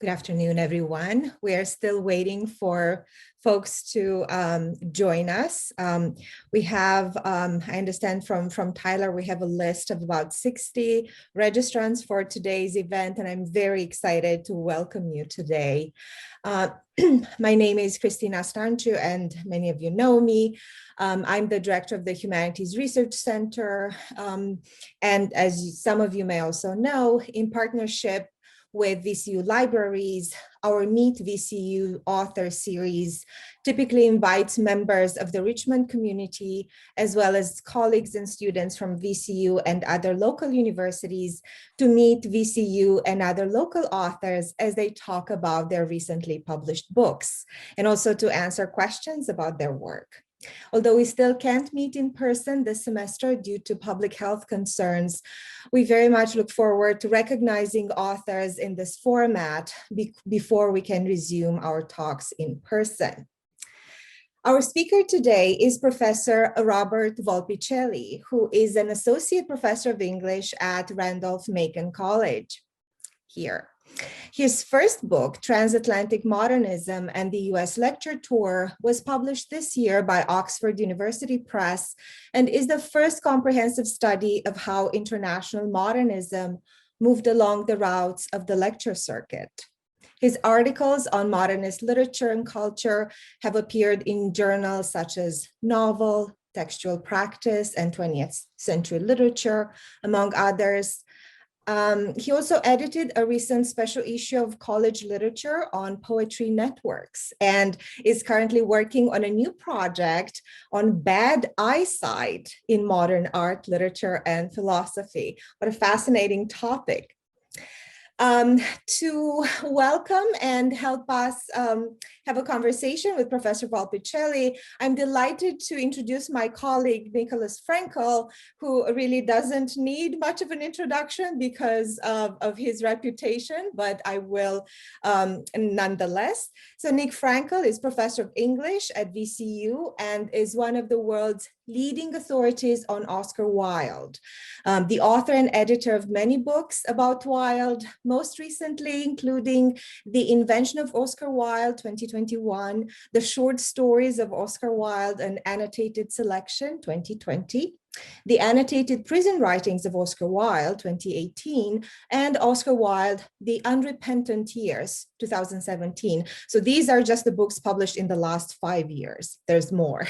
Good afternoon, everyone. We are still waiting for folks to join us. We have, I understand from Tyler, we have a list of about 60 registrants for today's event, and I'm very excited to welcome you today. My name is Christina Stancu, and many of you know me. I'm the director of the Humanities Research Center, and as some of you may also know, in partnership with VCU Libraries, our Meet VCU Authors series typically invites members of the Richmond community, as well as colleagues and students from VCU and other local universities to meet VCU and other local authors as they talk about their recently published books, and also to answer questions about their work. Although we still can't meet in person this semester due to public health concerns, we very much look forward to recognizing authors in this format before we can resume our talks in person. Our speaker today is Professor Robert Volpicelli, who is an associate professor of English at Randolph-Macon College here. His first book, Transatlantic Modernism and the US Lecture Tour, was published this year by Oxford University Press and is the first comprehensive study of how international modernism moved along the routes of the lecture circuit. His articles on modernist literature and culture have appeared in journals such as Novel, Textual Practice, and 20th Century Literature, among others. He also edited a recent special issue of College Literature on poetry networks and is currently working on a new project on bad eyesight in modern art, literature, and philosophy. What a fascinating topic. To welcome and help us have a conversation with Professor Volpicelli, I'm delighted to introduce my colleague, Nicholas Frankel, who really doesn't need much of an introduction because of his reputation, but I will nonetheless. So Nick Frankel is professor of English at VCU and is one of the world's leading authorities on Oscar Wilde, the author and editor of many books about Wilde, most recently including The Invention of Oscar Wilde, 2021, The Short Stories of Oscar Wilde, an Annotated Selection, 2020, The Annotated Prison Writings of Oscar Wilde, 2018, and Oscar Wilde, The Unrepentant Years, 2017. So these are just the books published in the last 5 years. There's more.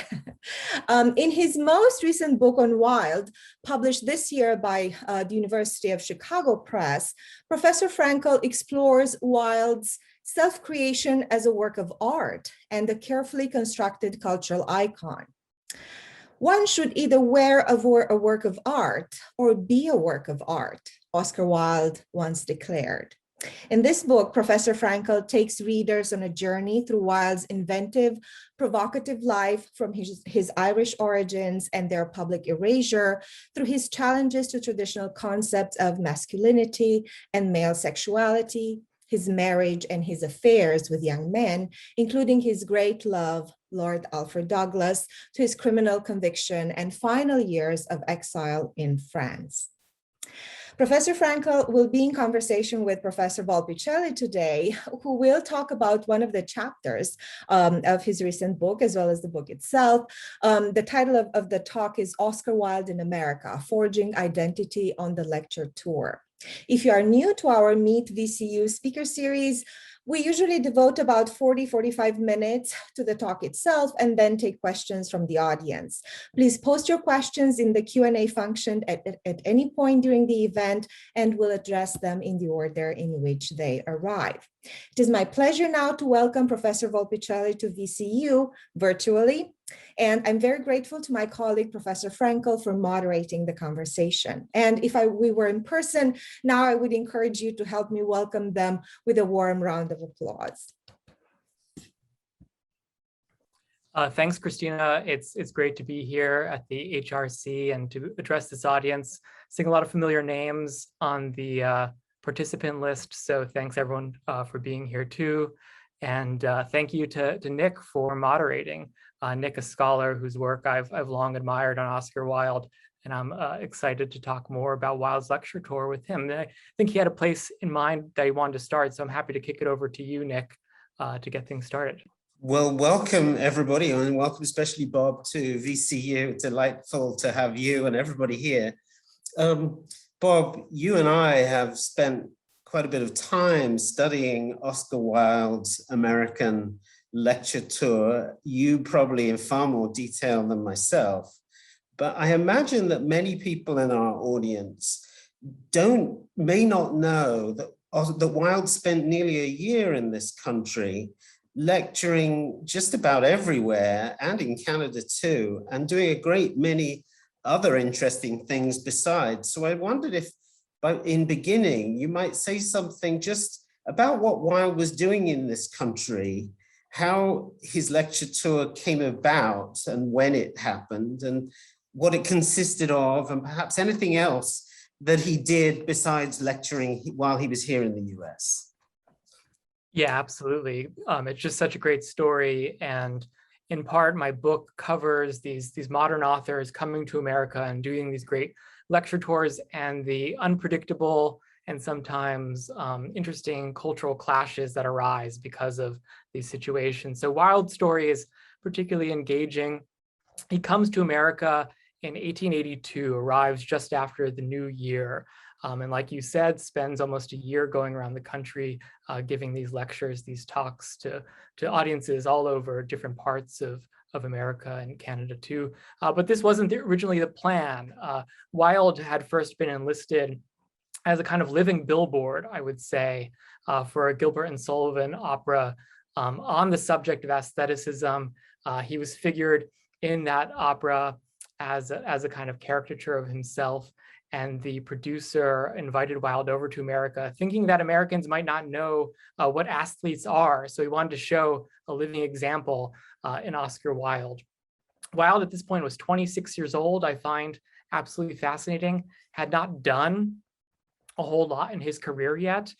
In his most recent book on Wilde, published this year by the University of Chicago Press, Professor Frankel explores Wilde's self-creation as a work of art and a carefully constructed cultural icon. One should either wear a work of art or be a work of art, Oscar Wilde once declared. In this book, Professor Frankel takes readers on a journey through Wilde's inventive, provocative life from his Irish origins and their public erasure, through his challenges to traditional concepts of masculinity and male sexuality, his marriage and his affairs with young men, including his great love, Lord Alfred Douglas, to his criminal conviction and final years of exile in France. Professor Frankel will be in conversation with Professor Volpicelli today, who will talk about one of the chapters of his recent book, as well as the book itself. The title of the talk is Oscar Wilde in America, Forging Identity on the Lecture Tour. If you are new to our Meet VCU speaker series, we usually devote about 40-45 minutes to the talk itself and then take questions from the audience. Please post your questions in the Q&A function at any point during the event, and we'll address them in the order in which they arrive. It is my pleasure now to welcome Professor Volpicelli to VCU virtually. And I'm very grateful to my colleague, Professor Frankel, for moderating the conversation. And if we were in person, now I would encourage you to help me welcome them with a warm round of applause. Thanks, Christina. It's great to be here at the HRC and to address this audience. Seeing a lot of familiar names on the participant list, so thanks everyone for being here too. And thank you to Nick for moderating. Nick, a scholar whose work I've long admired on Oscar Wilde, and I'm excited to talk more about Wilde's lecture tour with him. And I think he had a place in mind that he wanted to start, so I'm happy to kick it over to you, Nick, to get things started. Well, welcome everybody, and welcome especially Bob to VCU. Delightful to have you and everybody here. Bob, you and I have spent quite a bit of time studying Oscar Wilde's American lecture tour, you probably in far more detail than myself. But I imagine that many people in our audience may not know that Wilde spent nearly a year in this country lecturing just about everywhere, and in Canada too, and doing a great many other interesting things besides. So I wondered if, in beginning, you might say something just about what Wilde was doing in this country, how his lecture tour came about and when it happened, and what it consisted of, and perhaps anything else that he did besides lecturing while he was here in the US. Yeah, absolutely. It's just such a great story. And in part, my book covers these modern authors coming to America and doing these great lecture tours and the unpredictable and sometimes interesting cultural clashes that arise because of these situations. So Wilde's story is particularly engaging. He comes to America in 1882, arrives just after the new year. And like you said, spends almost a year going around the country, giving these lectures, these talks to audiences all over different parts of America and Canada too. But this wasn't originally the plan. Wilde had first been enlisted as a kind of living billboard, I would say, for a Gilbert and Sullivan opera on the subject of aestheticism. He was figured in that opera as a kind of caricature of himself. And the producer invited Wilde over to America, thinking that Americans might not know what athletes are. So he wanted to show a living example in Oscar Wilde. Wilde at this point was 26 years old, I find absolutely fascinating, had not done a whole lot in his career yet.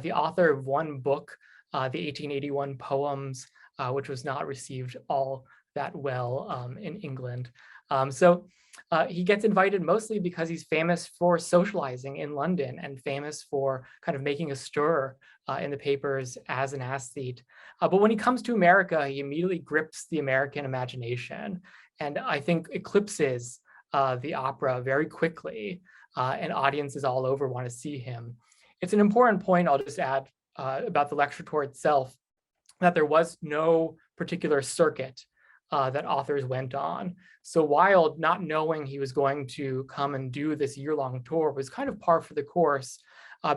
The author of one book, the 1881 poems, which was not received all that well in England. So he gets invited mostly because he's famous for socializing in London and famous for kind of making a stir in the papers as an aesthete. But when he comes to America, he immediately grips the American imagination and I think eclipses the opera very quickly, and audiences all over want to see him. It's an important point I'll just add about the lecture tour itself, that there was no particular circuit that authors went on. So Wilde, not knowing he was going to come and do this year-long tour, was kind of par for the course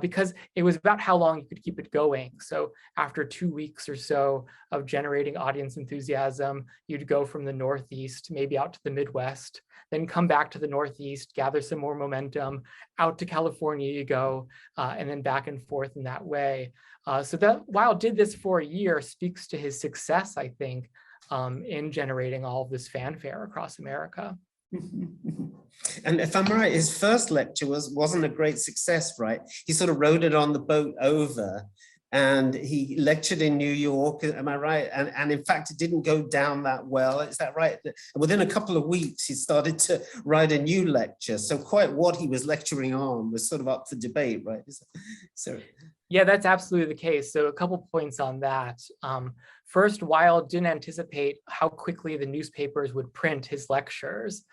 because it was about how long you could keep it going. So after 2 weeks or so of generating audience enthusiasm, you'd go from the Northeast, maybe out to the Midwest, then come back to the Northeast, gather some more momentum, out to California you go, and then back and forth in that way. So that Wilde did this for a year speaks to his success, I think, in generating all of this fanfare across America. And if I'm right, his first lecture wasn't a great success, right? He sort of rode it on the boat over and he lectured in New York, am I right? And in fact, it didn't go down that well, is that right? Within a couple of weeks, he started to write a new lecture. So quite what he was lecturing on was sort of up for debate, right? So. Yeah, that's absolutely the case. So a couple points on that. First, Wilde didn't anticipate how quickly the newspapers would print his lectures.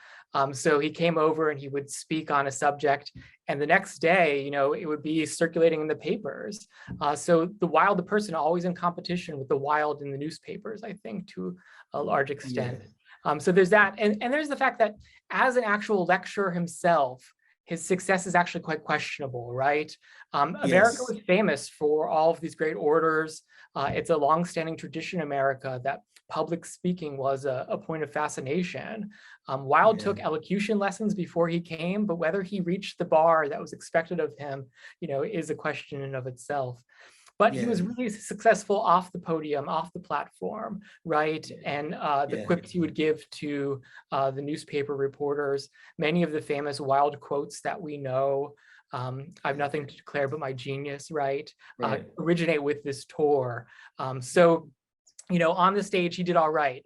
So he came over and he would speak on a subject, and the next day, it would be circulating in the papers. So the Wilde, the person, always in competition with the Wilde in the newspapers, I think, to a large extent. Yeah. So there's that, and there's the fact that as an actual lecturer himself, his success is actually quite questionable, right? America was famous for all of these great orators. It's a longstanding tradition in America that public speaking was a point of fascination. Wilde took elocution lessons before he came, but whether he reached the bar that was expected of him, is a question in and of itself. But he was really successful off the podium, off the platform, right? And the quips he would give to the newspaper reporters, many of the famous Wilde quotes that we know, I've nothing to declare but my genius, right? Originate with this tour. So on the stage, he did all right.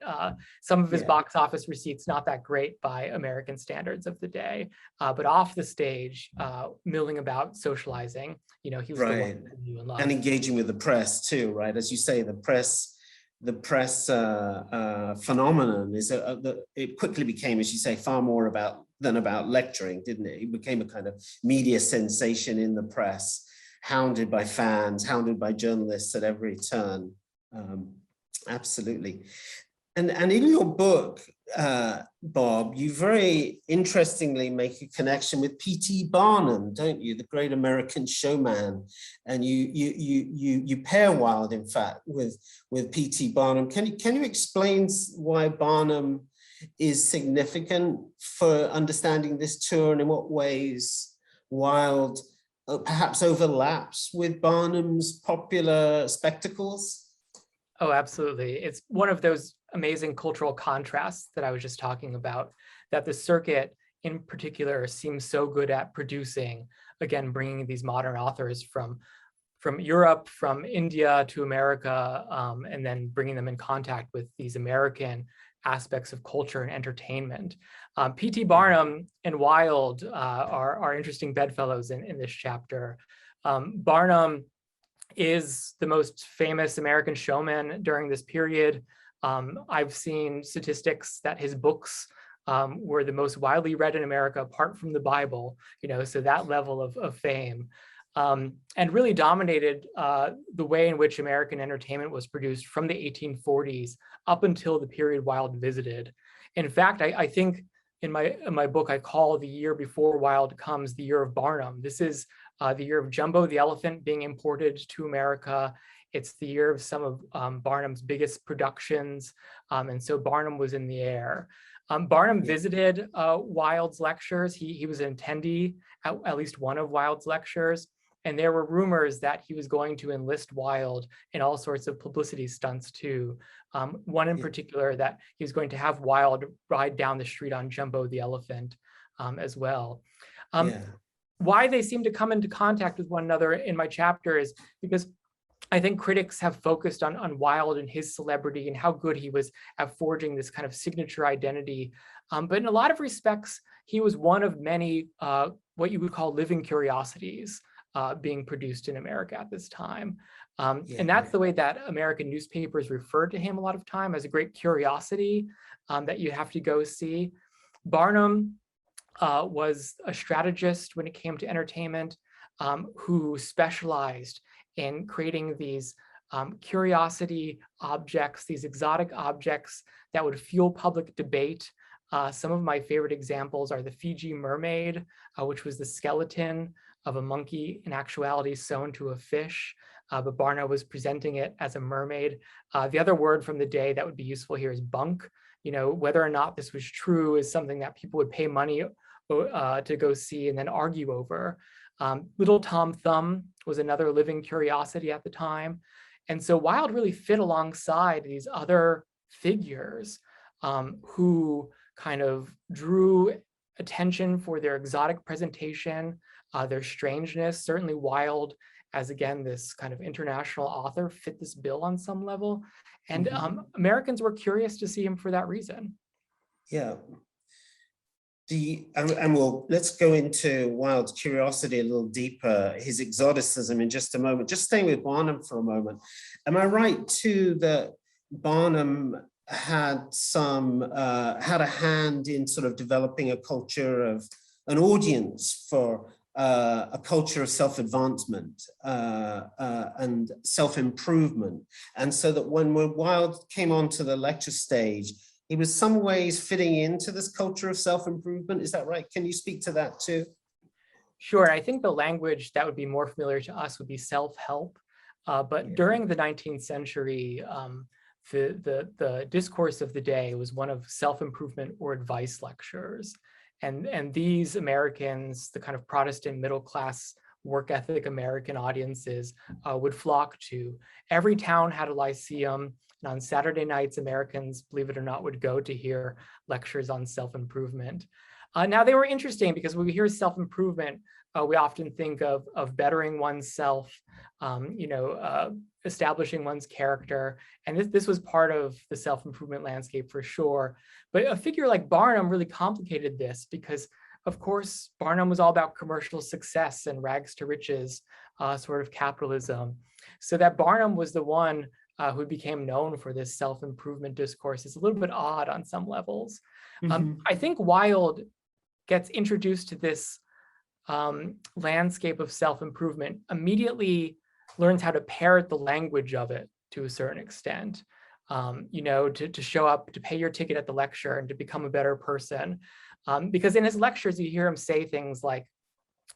Some of his Yeah. box office receipts, not that great by American standards of the day, but off the stage, milling about, socializing, he was the Right. one who knew and loved. And engaging with the press too, right? As you say, the press phenomenon is it quickly became, as you say, far more than about lecturing, didn't it? It became a kind of media sensation in the press, hounded by fans, hounded by journalists at every turn. Absolutely. And in your book, Bob, you very interestingly make a connection with P.T. Barnum, don't you? The great American showman. And you pair Wilde, in fact, with P.T. Barnum. Can you explain why Barnum is significant for understanding this tour, and in what ways Wilde perhaps overlaps with Barnum's popular spectacles? Oh, absolutely. It's one of those amazing cultural contrasts that I was just talking about, that the circuit in particular seems so good at producing, again, bringing these modern authors from Europe, from India to America, and then bringing them in contact with these American aspects of culture and entertainment. P.T. Barnum and Wilde are interesting bedfellows in this chapter. Barnum is the most famous American showman during this period. I've seen statistics that his books were the most widely read in America, apart from the Bible, so that level of fame. And really dominated the way in which American entertainment was produced from the 1840s up until the period Wilde visited. In fact, I think in my book, I call the year before Wilde comes the year of Barnum. This is the year of Jumbo the elephant being imported to America. It's the year of some of Barnum's biggest productions. And so Barnum was in the air. Barnum visited Wilde's lectures. He was an attendee at least one of Wilde's lectures. And there were rumors that he was going to enlist Wilde in all sorts of publicity stunts too. One in particular, that he was going to have Wilde ride down the street on Jumbo the elephant as well. Why they seem to come into contact with one another in my chapter is because I think critics have focused on Wilde and his celebrity and how good he was at forging this kind of signature identity. But in a lot of respects, he was one of many what you would call living curiosities being produced in America at this time. And that's the way that American newspapers referred to him a lot of time, as a great curiosity that you have to go see. Barnum was a strategist when it came to entertainment, who specialized in creating these curiosity objects, these exotic objects that would fuel public debate. Some of my favorite examples are the Fiji mermaid, which was the skeleton of a monkey in actuality sewn to a fish, but Barnum was presenting it as a mermaid. The other word from the day that would be useful here is bunk. Whether or not this was true is something that people would pay money to go see and then argue over. Little Tom Thumb was another living curiosity at the time. And so Wilde really fit alongside these other figures who kind of drew attention for their exotic presentation, their strangeness. Certainly Wilde, as again, this kind of international author, fit this bill on some level. And Americans were curious to see him for that reason. Yeah. Let's go into Wilde's curiosity a little deeper, his exoticism in just a moment. Just staying with Barnum for a moment. Am I right too that Barnum had a hand in sort of developing a culture of an audience for a culture of self-advancement and self-improvement, and so that when Wilde came onto the lecture stage, he was some ways fitting into this culture of self-improvement. Is that right? Can you speak to that too? Sure. I think the language that would be more familiar to us would be self-help. But during the 19th century, the discourse of the day was one of self-improvement or advice lectures. And these Americans, the kind of Protestant middle-class work ethic American audiences would flock to. Every town had a lyceum. And on Saturday nights, Americans, believe it or not, would go to hear lectures on self-improvement. Now, they were interesting because when we hear self-improvement, we often think of bettering oneself, establishing one's character. And this was part of the self-improvement landscape for sure. But a figure like Barnum really complicated this because, of course, Barnum was all about commercial success and rags to riches sort of capitalism. So that Barnum was the one who became known for this self-improvement discourse is a little bit odd on some levels. I think Wilde gets introduced to this landscape of self-improvement, immediately learns how to parrot the language of it to a certain extent, to show up, to pay your ticket at the lecture and to become a better person. Because in his lectures, you hear him say things like,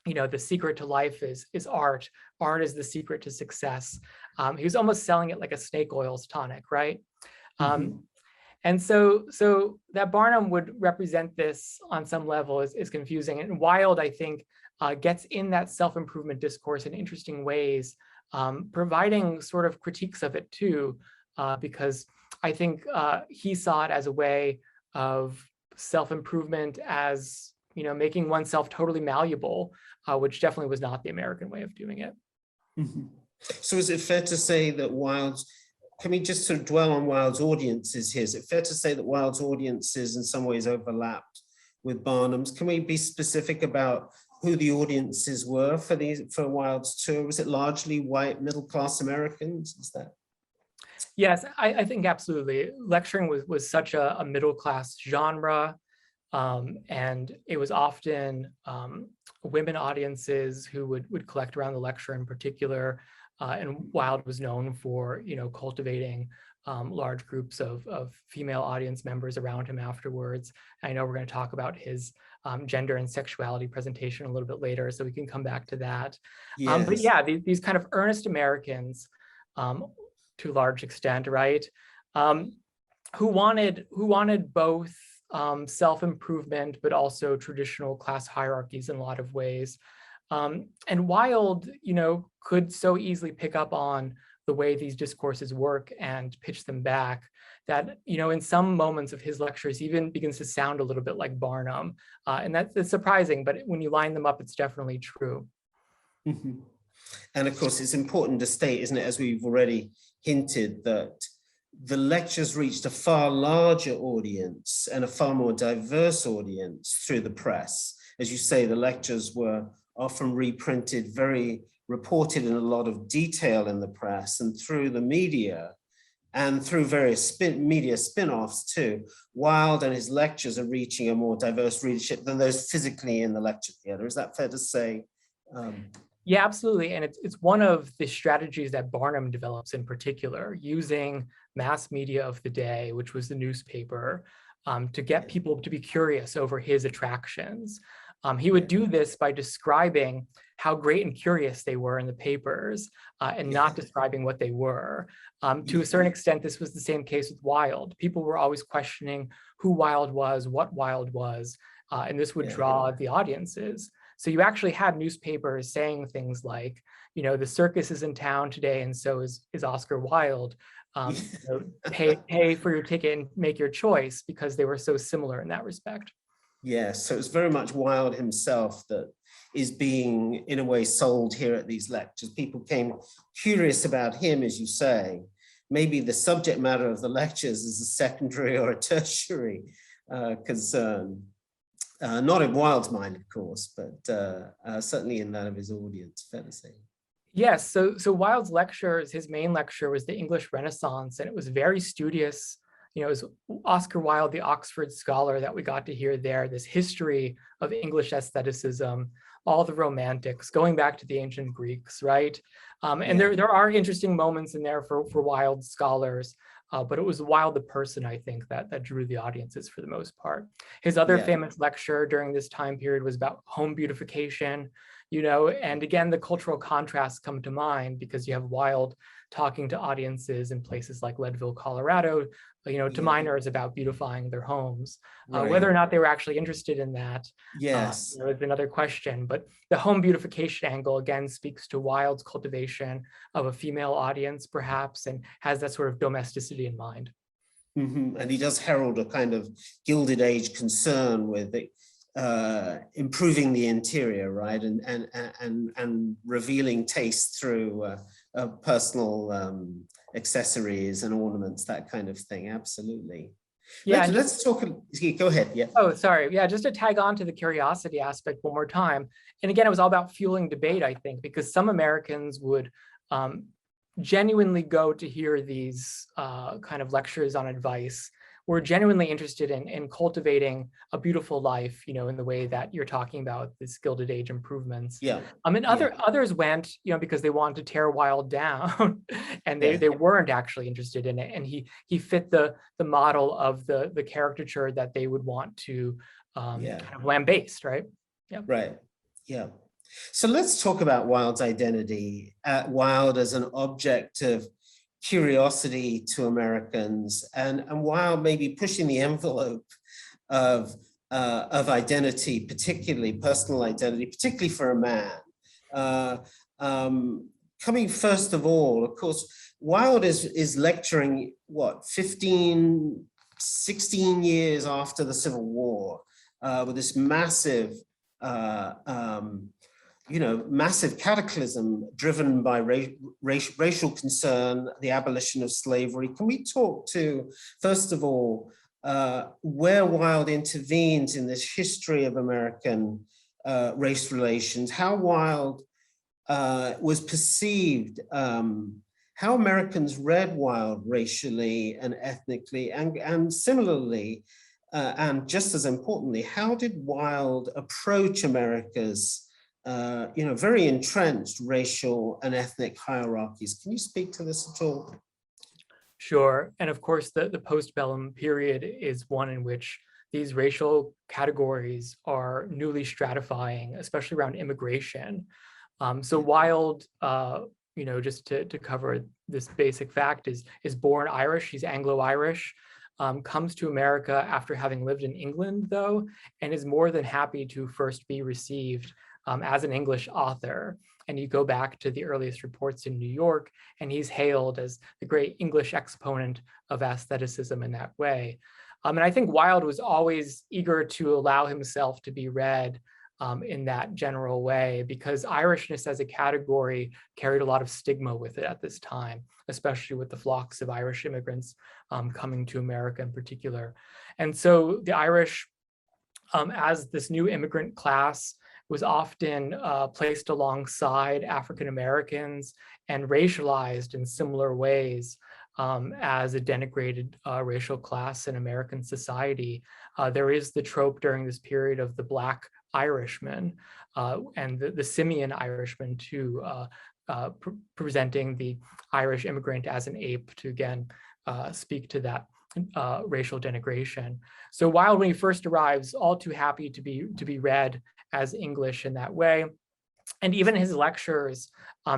the secret to life is art. Art is the secret to success. He was almost selling it like a snake oils tonic, right? And so that Barnum would represent this on some level is confusing. And Wilde, I think, gets in that self-improvement discourse in interesting ways, providing sort of critiques of it too, because I think he saw it as a way of self-improvement as, making oneself totally malleable, which definitely was not the American way of doing it. So is it fair to say that Wilde's, can we just sort of dwell on Wilde's audiences here? Is it fair to say that Wilde's audiences in some ways overlapped with Barnum's? Can we be specific about who the audiences were for Wilde's tour? Was it largely white middle-class Americans? Is that? Yes, I think absolutely. Lecturing was such a middle-class genre, and it was often women audiences who would collect around the lecture in particular. And Wilde was known for, cultivating large groups of female audience members around him afterwards. I know we're going to talk about his gender and sexuality presentation a little bit later, so we can come back to that. Yes. But yeah, these kind of earnest Americans, to a large extent, right? Who wanted both self-improvement, but also traditional class hierarchies in a lot of ways. And Wilde, could so easily pick up on the way these discourses work and pitch them back that, in some moments of his lectures even begins to sound a little bit like Barnum. And that's surprising, but when you line them up, it's definitely true. And of course, it's important to state, isn't it, as we've already hinted, that the lectures reached a far larger audience and a far more diverse audience through the press. As you say, the lectures were often reprinted, reported in a lot of detail in the press and through the media and through various media spin-offs too. Wilde and his lectures are reaching a more diverse readership than those physically in the lecture theater. Is that fair to say? Yeah, absolutely. And it's one of the strategies that Barnum develops in particular, using mass media of the day, which was the newspaper, to get people to be curious over his attractions. He would do this by describing how great and curious they were in the papers and not describing what they were. To a certain extent, this was the same case with Wilde. People were always questioning who Wilde was, what Wilde was, and this would draw the audiences. So you actually had newspapers saying things like, the circus is in town today, and so is Oscar Wilde. Pay for your ticket and make your choice, because they were so similar in that respect. Yes, so it's very much Wilde himself that is being, in a way, sold here at these lectures. People came curious about him, as you say. Maybe the subject matter of the lectures is a secondary or a tertiary concern. Not in Wilde's mind, of course, but certainly in that of his audience, fair to say. Yes, so Wilde's lectures, his main lecture was the English Renaissance, and it was very studious. It was Oscar Wilde, the Oxford scholar, that we got to hear there, this history of English aestheticism, all the romantics, going back to the ancient Greeks, right? And there are interesting moments in there for Wilde scholars, but it was Wilde the person, I think, that drew the audiences for the most part. His other famous lecture during this time period was about home beautification, and again, the cultural contrasts come to mind because you have Wilde talking to audiences in places like Leadville, Colorado, to miners about beautifying their homes. Whether or not they were actually interested in that is another question. But the home beautification angle, again, speaks to Wilde's cultivation of a female audience, perhaps, and has that sort of domesticity in mind. And he does herald a kind of Gilded Age concern with improving the interior, right, and revealing taste through personal accessories and ornaments, that kind of thing. Absolutely. Yeah. Let's talk. Go ahead. Yeah. Oh, sorry. Yeah, just to tag on to the curiosity aspect one more time. And again, it was all about fueling debate, I think, because some Americans would genuinely go to hear these kind of lectures on advice. We're genuinely interested in cultivating a beautiful life, you know, in the way that you're talking about this Gilded Age improvements. Yeah. And others went, you know, because they wanted to tear Wilde down, and they weren't actually interested in it. And he fit the model of the caricature that they would want to kind of lambaste, right? Yeah. Right. Yeah. So let's talk about Wilde's identity. Wilde as an object of curiosity to Americans, and Wilde maybe pushing the envelope of identity, particularly personal identity, particularly for a man. Coming first of all, of course, Wilde is lecturing, what, 15, 16 years after the Civil War, with this massive massive cataclysm driven by racial concern, the abolition of slavery. Can we talk to, first of all, where Wilde intervenes in this history of American race relations, how Wilde was perceived, how Americans read Wilde racially and ethnically, and similarly, and just as importantly, how did Wilde approach America's very entrenched racial and ethnic hierarchies? Can you speak to this at all? Sure. And of course, the postbellum period is one in which these racial categories are newly stratifying, especially around immigration. So Wilde, just to cover this basic fact, is born Irish. He's Anglo-Irish. Comes to America after having lived in England, though, and is more than happy to first be received as an English author. And you go back to the earliest reports in New York, and he's hailed as the great English exponent of aestheticism in that way. And I think Wilde was always eager to allow himself to be read in that general way, because Irishness as a category carried a lot of stigma with it at this time, especially with the flocks of Irish immigrants coming to America in particular. And so the Irish, as this new immigrant class, was often placed alongside African Americans and racialized in similar ways as a denigrated racial class in American society. There is the trope during this period of the Black Irishman and the Simian Irishman too, presenting the Irish immigrant as an ape, to again speak to that racial denigration. So Wilde, when he first arrives, all too happy to be read as English in that way, and even his lectures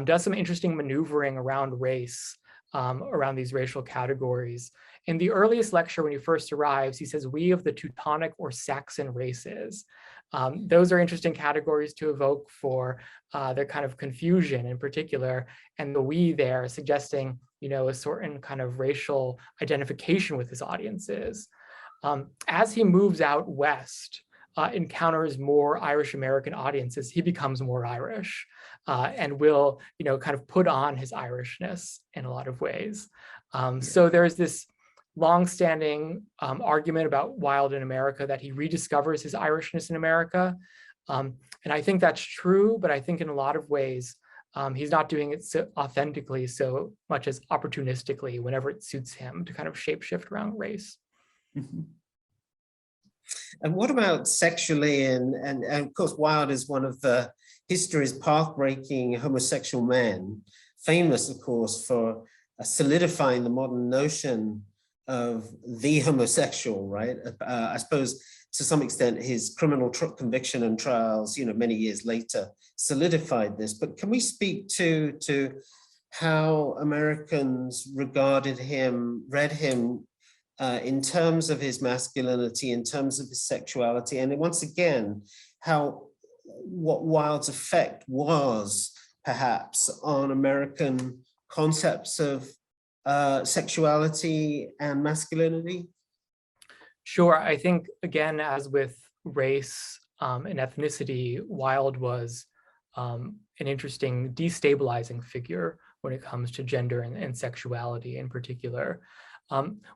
does some interesting maneuvering around race, around these racial categories. In the earliest lecture, when he first arrives, he says, "We of the Teutonic or Saxon races." Those are interesting categories to evoke for their kind of confusion in particular, and the "we" there suggesting, a certain kind of racial identification with his audiences. As he moves out west, encounters more Irish American audiences, he becomes more Irish and will, kind of put on his Irishness in a lot of ways. So there's this longstanding argument about Wilde in America that he rediscovers his Irishness in America. And I think that's true, but I think in a lot of ways, he's not doing it so authentically so much as opportunistically whenever it suits him to kind of shapeshift around race. Mm-hmm. And what about sexually? And of course, Wilde is one of the history's path-breaking homosexual men, famous, of course, for solidifying the modern notion of the homosexual, right? I suppose to some extent his criminal conviction and trials, many years later solidified this. But can we speak to how Americans regarded him, read him, in terms of his masculinity, in terms of his sexuality, and once again, what Wilde's effect was perhaps on American concepts of sexuality and masculinity? Sure. I think, again, as with race, an ethnicity, Wilde was an interesting destabilizing figure when it comes to gender and sexuality in particular.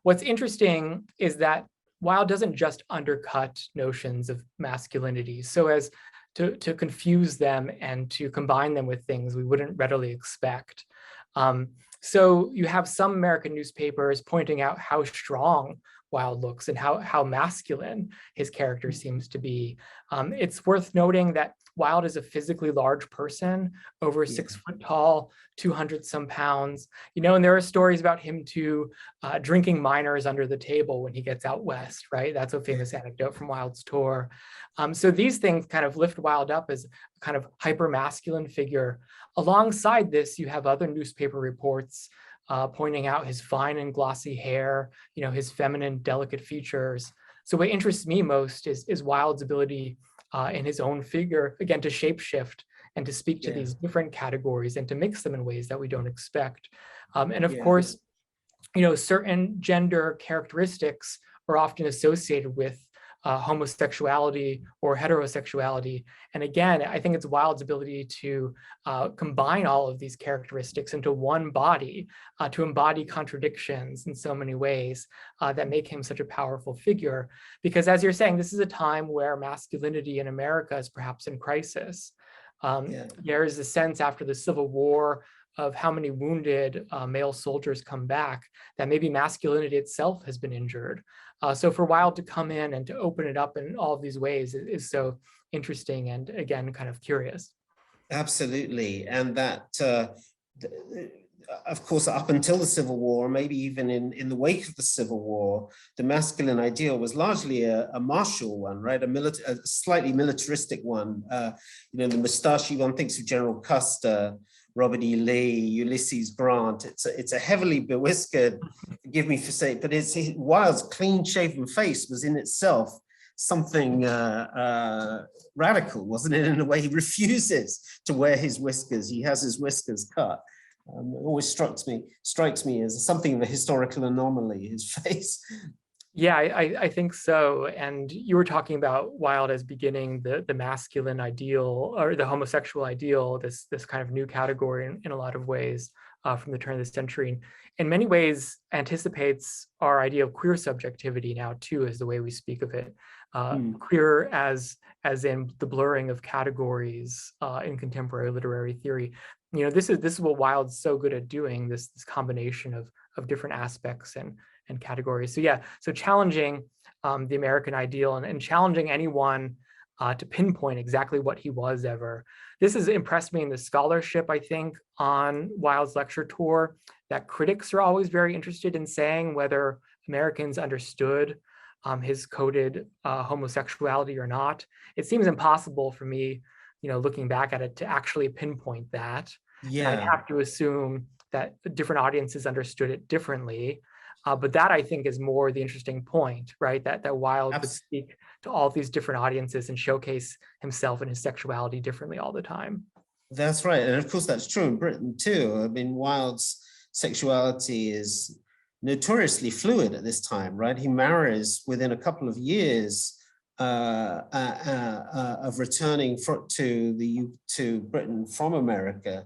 What's interesting is that Wilde doesn't just undercut notions of masculinity so as to confuse them and to combine them with things we wouldn't readily expect. So you have some American newspapers pointing out how strong Wilde looks and how masculine his character seems to be. It's worth noting that Wilde is a physically large person, over 6 foot tall, 200 some pounds, and there are stories about him too, drinking minors under the table when he gets out west, right? That's a famous anecdote from Wilde's tour. So these things kind of lift Wilde up as a kind of hyper masculine figure. Alongside this, you have other newspaper reports pointing out his fine and glossy hair, his feminine, delicate features. So what interests me most is Wilde's ability in his own figure, again, to shapeshift and to speak to these different categories and to mix them in ways that we don't expect. And of course, certain gender characteristics are often associated with homosexuality or heterosexuality. And again, I think it's Wilde's ability to combine all of these characteristics into one body, to embody contradictions in so many ways that make him such a powerful figure. Because as you're saying, this is a time where masculinity in America is perhaps in crisis. There is a sense after the Civil War of how many wounded male soldiers come back, that maybe masculinity itself has been injured. So for Wilde to come in and to open it up in all of these ways is so interesting and, again, kind of curious. Absolutely. And that, of course, up until the Civil War, maybe even in the wake of the Civil War, the masculine ideal was largely a martial one, right? A slightly militaristic one. The mustachey one thinks of General Custer, Robert E. Lee, Ulysses Grant. It's a heavily bewhiskered, forgive me for saying, but Wilde's clean-shaven face was in itself something radical, wasn't it? In a way, he refuses to wear his whiskers. He has his whiskers cut. It always strikes me as something of a historical anomaly, his face. Yeah, I think so. And you were talking about Wilde as beginning the masculine ideal or the homosexual ideal, this kind of new category in a lot of ways from the turn of the century. In many ways, anticipates our idea of queer subjectivity now too, is the way we speak of it. Queer as in the blurring of categories in contemporary literary theory. This is what Wilde's so good at doing, this combination of different aspects and categories. So challenging the American ideal and challenging anyone to pinpoint exactly what he was ever. This has impressed me in the scholarship, I think, on Wilde's lecture tour, that critics are always very interested in saying whether Americans understood his coded homosexuality or not. It seems impossible for me, looking back at it, to actually pinpoint that. Yeah. I'd have to assume that different audiences understood it differently. But that, I think, is more the interesting point, right? That Wilde could speak to all these different audiences and showcase himself and his sexuality differently all the time. That's right. And of course, that's true in Britain too. I mean, Wilde's sexuality is notoriously fluid at this time, right? He marries within a couple of years of returning to Britain from America.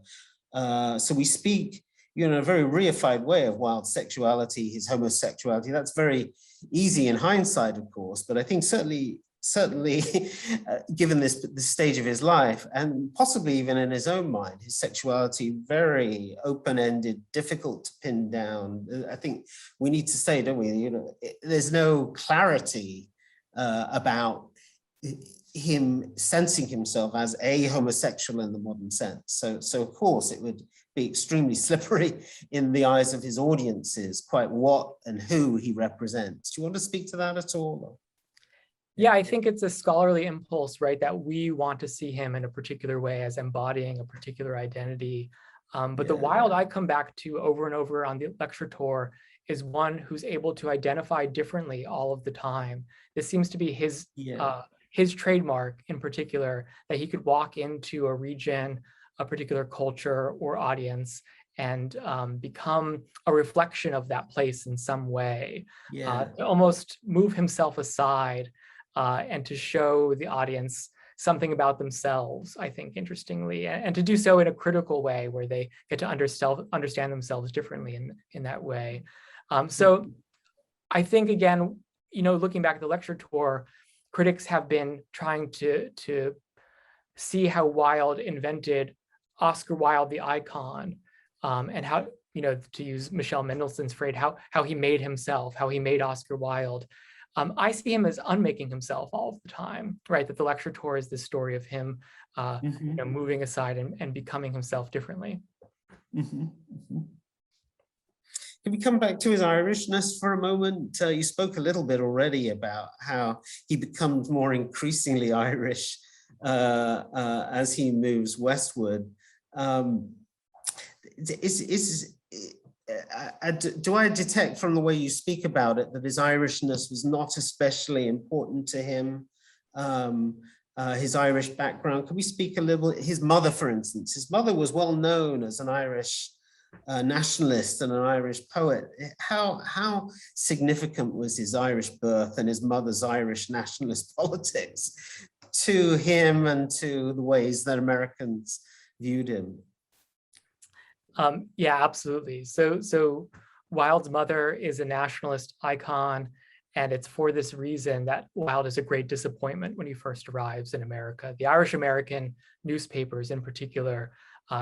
So we speak in a very reified way of Wilde's sexuality, his homosexuality. That's very easy in hindsight, of course, but I think certainly given this stage of his life, and possibly even in his own mind, his sexuality very open-ended, difficult to pin down. I think we need to say, don't we, there's no clarity about him sensing himself as a homosexual in the modern sense. So of course it would be extremely slippery in the eyes of his audiences, quite what and who he represents. Do you want to speak to that at all? Yeah, I think it's a scholarly impulse, right? That we want to see him in a particular way as embodying a particular identity. But the Wilde I come back to over and over on the lecture tour is one who's able to identify differently all of the time. This seems to be his trademark in particular, that he could walk into a region, a particular culture or audience, and become a reflection of that place in some way, to almost move himself aside and to show the audience something about themselves, I think, interestingly, and to do so in a critical way where they get to understand themselves differently in that way. So I think, again, looking back at the lecture tour, critics have been trying to see how Wilde invented Oscar Wilde, the icon, and how, to use Michelle Mendelssohn's phrase, how he made himself, how he made Oscar Wilde. I see him as unmaking himself all the time, right? That the lecture tour is this story of him moving aside and becoming himself differently. Can we come back to his Irishness for a moment? You spoke a little bit already about how he becomes more increasingly Irish as he moves westward. Do I detect from the way you speak about it that his Irishness was not especially important to him, his Irish background? Can we speak a little, his mother, for instance, his mother was well known as an Irish nationalist and an Irish poet. How significant was his Irish birth and his mother's Irish nationalist politics to him and to the ways that Americans viewed him? Yeah, absolutely. So Wilde's mother is a nationalist icon, and it's for this reason that Wilde is a great disappointment when he first arrives in America. The Irish American newspapers in particular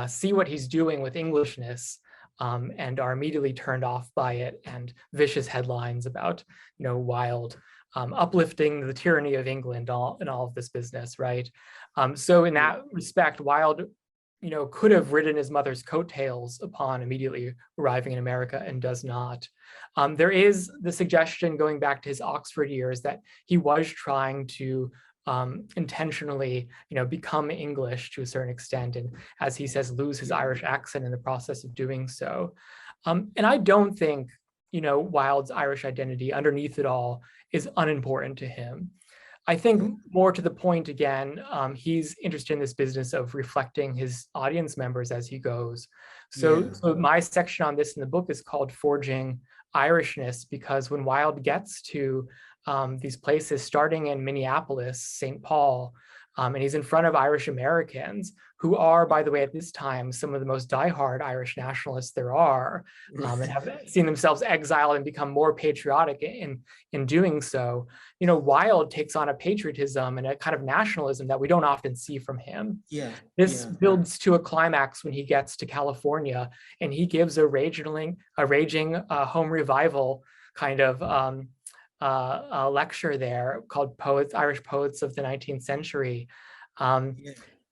see what he's doing with Englishness and are immediately turned off by it, and vicious headlines about, Wilde uplifting the tyranny of England and all of this business, right? So in that respect, Wilde could have ridden his mother's coattails upon immediately arriving in America, and does not. There is the suggestion going back to his Oxford years that he was trying to intentionally, become English to a certain extent, and as he says, lose his Irish accent in the process of doing so. And I don't think, Wilde's Irish identity underneath it all is unimportant to him. I think more to the point, again, he's interested in this business of reflecting his audience members as he goes. So my section on this in the book is called Forging Irishness, because when Wilde gets to these places, starting in Minneapolis, St. Paul, and he's in front of Irish Americans, who are, by the way, at this time, some of the most diehard Irish nationalists there are, and have seen themselves exiled and become more patriotic in doing so. Wilde takes on a patriotism and a kind of nationalism that we don't often see from him. This builds to a climax when he gets to California, and he gives a raging home revival kind of a lecture there called Irish Poets of the 19th Century.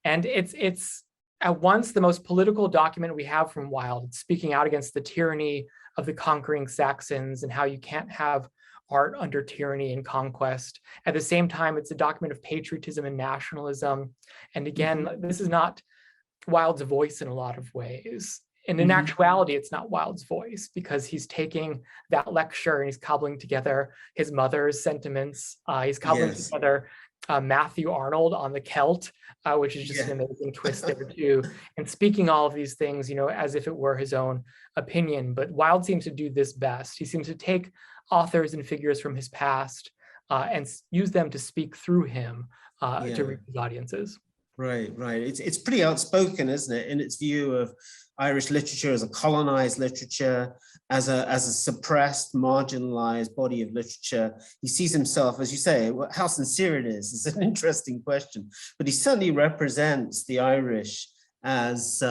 And it's at once the most political document we have from Wilde. It's speaking out against the tyranny of the conquering Saxons and how you can't have art under tyranny and conquest. At the same time, it's a document of patriotism and nationalism. And again, this is not Wilde's voice in a lot of ways. And in actuality, it's not Wilde's voice, because he's taking that lecture and he's cobbling together his mother's sentiments. He's cobbling together Matthew Arnold on the Celt, which is just an amazing twist there too. And speaking all of these things, as if it were his own opinion. But Wilde seems to do this best. He seems to take authors and figures from his past and use them to speak through him to reach his audiences. Right. It's pretty outspoken, isn't it, in its view of Irish literature as a colonized literature, as a suppressed, marginalized body of literature. He sees himself, as you say, how sincere it is an interesting question, but he certainly represents the Irish as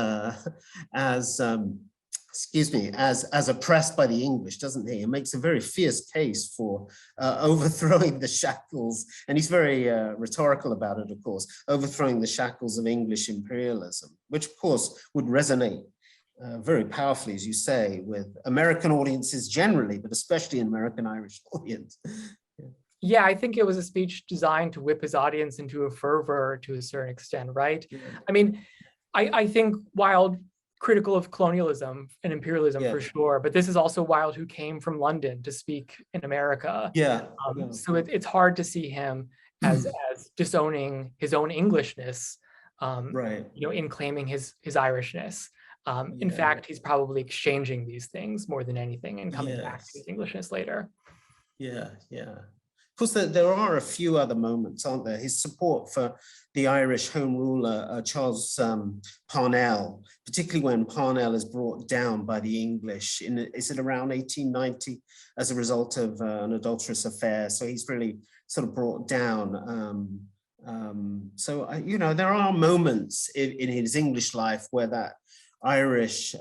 oppressed by the English, doesn't he? And makes a very fierce case for overthrowing the shackles, and he's very rhetorical about it, of course, overthrowing the shackles of English imperialism, which of course would resonate very powerfully, as you say, with American audiences generally, but especially an American Irish audience. Yeah, I think it was a speech designed to whip his audience into a fervor to a certain extent, right? I mean, I think Wilde, critical of colonialism and imperialism for sure, but this is also Wilde who came from London to speak in America. So it's hard to see him as disowning his own Englishness, in claiming his Irishness. In fact, he's probably exchanging these things more than anything and coming back to his Englishness later. Of course, there are a few other moments, aren't there? His support for the Irish Home Ruler, Charles Parnell, particularly when Parnell is brought down by the English, is it around 1890, as a result of an adulterous affair? So he's really sort of brought down. You know, there are moments in his English life where that Irish,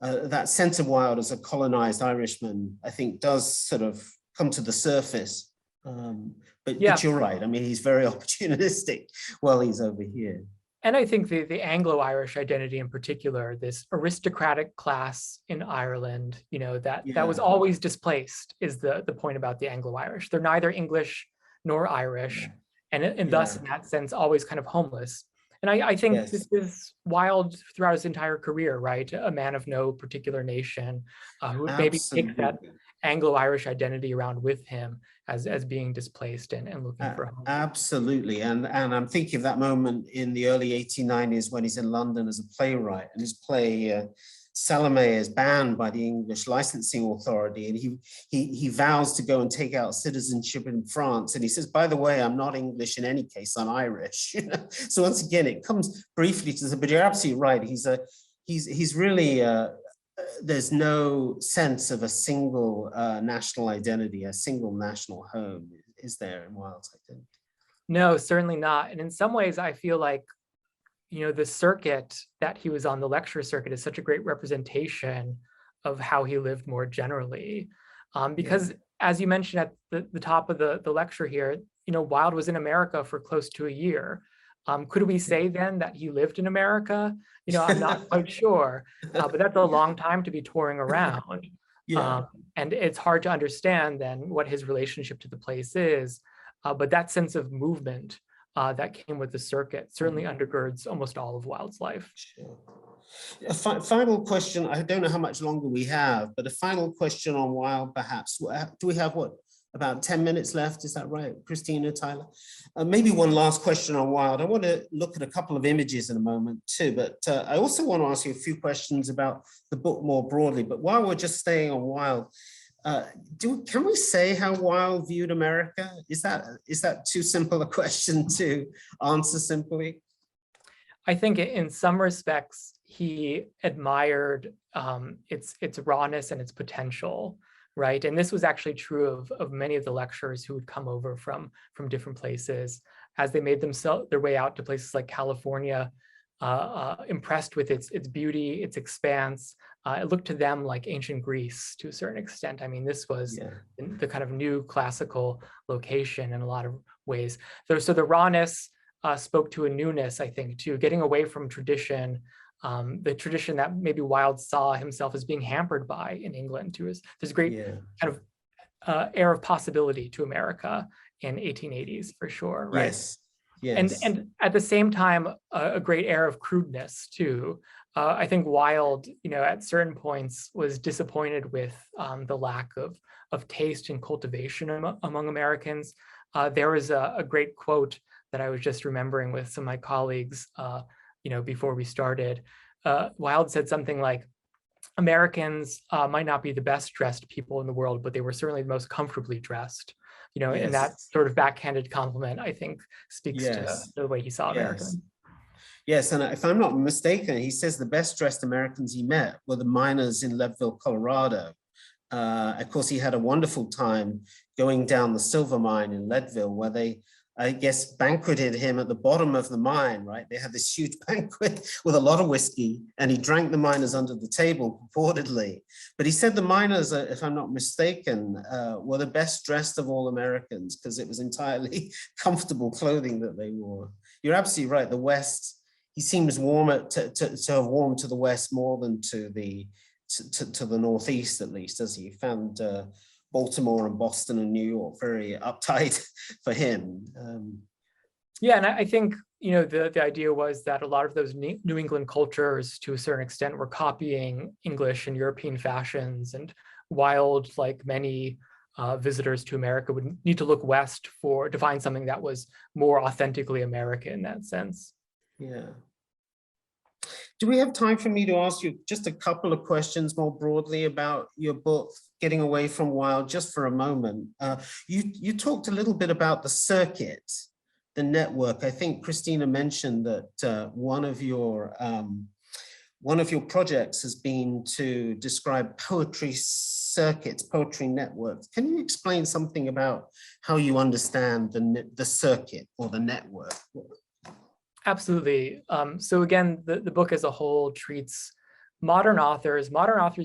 that sense of Wilde as a colonized Irishman, I think does sort of come to the surface. But you're right. I mean, he's very opportunistic while he's over here. And I think the Anglo-Irish identity in particular, this aristocratic class in Ireland, you know, that was always displaced, is the point about the Anglo-Irish. They're neither English nor Irish, and thus in that sense always kind of homeless. And I think this is Wilde throughout his entire career, right? A man of no particular nation, who would maybe take that Anglo-Irish identity around with him as being displaced and looking for home. Absolutely. And I'm thinking of that moment in the early 1890s when he's in London as a playwright, and his play Salome is banned by the English licensing authority, and he vows to go and take out citizenship in France. And he says, by the way, I'm not English in any case, I'm Irish. So once again, it comes briefly to but you're absolutely right. He's really there's no sense of a single national identity, a single national home, is there in Wilde's identity? No, certainly not. And in some ways, I feel like, you know, the circuit that he was on, the lecture circuit, is such a great representation of how he lived more generally. Because as you mentioned at the top of the lecture here, you know, Wilde was in America for close to a year. Could we say then that he lived in America? You know, I'm not quite sure, but that's a long time to be touring around. And it's hard to understand then what his relationship to the place is. But that sense of movement that came with the circuit certainly undergirds almost all of Wilde's life. Sure. A final question. I don't know how much longer we have, but a final question on Wilde, perhaps. Do we have about 10 minutes left? Is that right, Christina, Tyler? Maybe one last question on Wilde. I want to look at a couple of images in a moment too, but I also want to ask you a few questions about the book more broadly. But while we're just staying on Wilde, can we say how Wilde viewed America? Is that too simple a question to answer simply? I think in some respects, he admired its rawness and its potential, right? And this was actually true of many of the lecturers who would come over from different places as they made their way out to places like California, impressed with its beauty, its expanse. It looked to them like ancient Greece to a certain extent. I mean, this was the kind of new classical location in a lot of ways. So the rawness spoke to a newness, I think, to getting away from tradition, the tradition that maybe Wilde saw himself as being hampered by in England. There's a great kind of air of possibility to America in 1880s for sure, right? Yes. And at the same time, a great air of crudeness too. I think Wilde, you know, at certain points was disappointed with the lack of taste and cultivation among Americans. There was a great quote that I was just remembering with some of my colleagues, you know, before we started. Wilde said something like, Americans might not be the best dressed people in the world, but they were certainly the most comfortably dressed. You know, and that sort of backhanded compliment, I think, speaks to the way he saw America. Yes, and if I'm not mistaken, he says the best dressed Americans he met were the miners in Leadville, Colorado. Of course, he had a wonderful time going down the silver mine in Leadville, where they, I guess, banqueted him at the bottom of the mine, right? They had this huge banquet with a lot of whiskey, and he drank the miners under the table, purportedly. But he said the miners, if I'm not mistaken, were the best dressed of all Americans because it was entirely comfortable clothing that they wore. You're absolutely right. The West, he seems warmer to have warmed to the West more than to the Northeast, at least, as he found Baltimore and Boston and New York very uptight for him. And I think, you know, the idea was that a lot of those New England cultures, to a certain extent, were copying English and European fashions, and Wilde, like many visitors to America, would need to look west to find something that was more authentically American in that sense. Do we have time for me to ask you just a couple of questions more broadly about your book, Getting Away from Wilde, just for a moment? You talked a little bit about the circuit, the network. I think Christina mentioned that one of your projects has been to describe poetry circuits, poetry networks. Can you explain something about how you understand the circuit or the network? Absolutely. So again, the book as a whole treats modern authors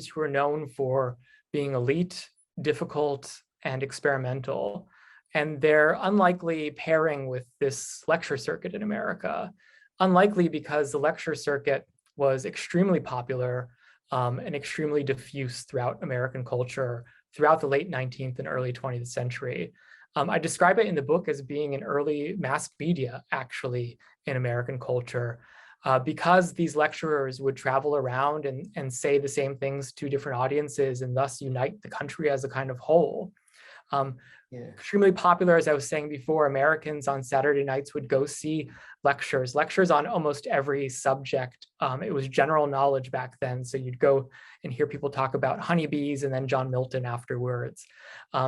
who are known for being elite, difficult, and experimental. And they're unlikely pairing with this lecture circuit in America. Unlikely because the lecture circuit was extremely popular and extremely diffuse throughout American culture throughout the late 19th and early 20th century. I describe it in the book as being an early mass media, actually, in American culture, because these lecturers would travel around and say the same things to different audiences and thus unite the country as a kind of whole. Extremely popular, as I was saying before, Americans on Saturday nights would go see lectures on almost every subject. It was general knowledge back then. So you'd go and hear people talk about honeybees and then John Milton afterwards.